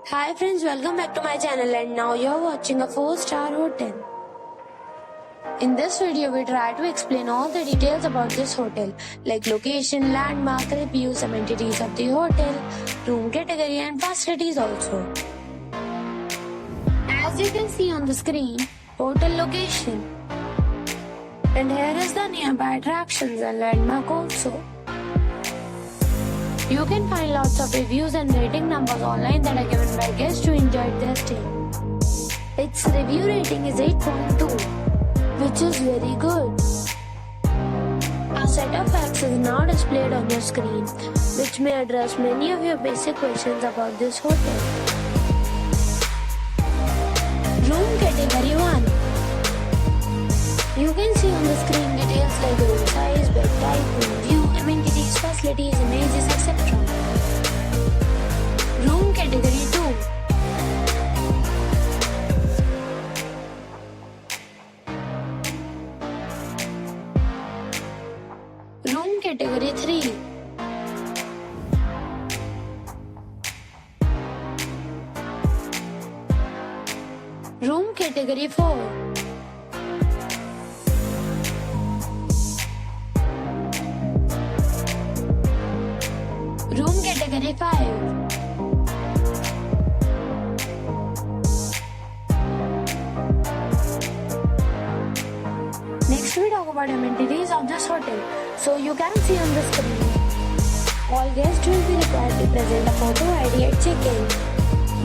Hi friends, welcome back to my channel and now you're watching a 4-star hotel. In this video, we try to explain all the details about this hotel like location, landmark, reviews, amenities of the hotel, room category and facilities also. As you can see on the screen, hotel location. And here is the nearby attractions and landmark also. You can find lots of reviews and rating numbers online that are given by guests who enjoyed their stay. Its review rating is 8.2, which is very good. A set of facts is now displayed on your screen, which may address many of your basic questions about this hotel. Room category 1. You can see on the screen details like room size, bed type, room view, amenities, facilities, images, etc. Room category 2. Room category 3. Room category 4. Room category 5. Next we talk about amenities of this hotel. So you can see on the screen, all guests will be required to present a photo ID at check-in.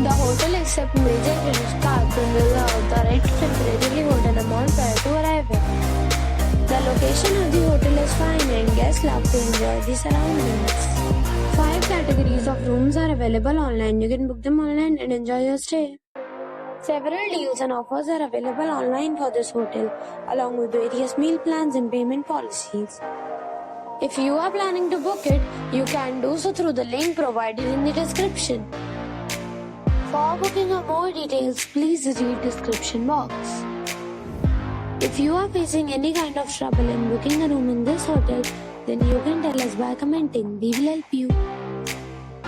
The hotel accepts major credit cards and reserves the right to temporarily hold an amount prior to arrival. The location of the hotel is fine and guests love to enjoy the surroundings. 5 categories of rooms are available online. You can book them online and enjoy your stay. Several deals and offers are available online for this hotel, along with various meal plans and payment policies. If you are planning to book it, you can do so through the link provided in the description. For booking or more details, please read description box. If you are facing any kind of trouble in booking a room in this hotel, then you can tell us by commenting. We will help you.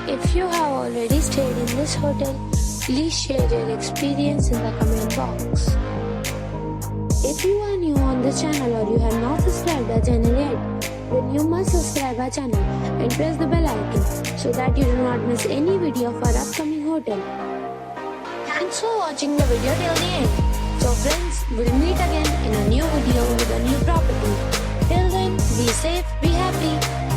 If you have already stayed in this hotel, please share your experience in the comment box. If you are new on this channel or you have not subscribed our channel yet, then you must subscribe our channel and press the bell icon so that you do not miss any video of our upcoming hotel. Thanks for watching the video till the end. So friends, we'll meet again in a new video with a new property. Till then, be safe, be happy.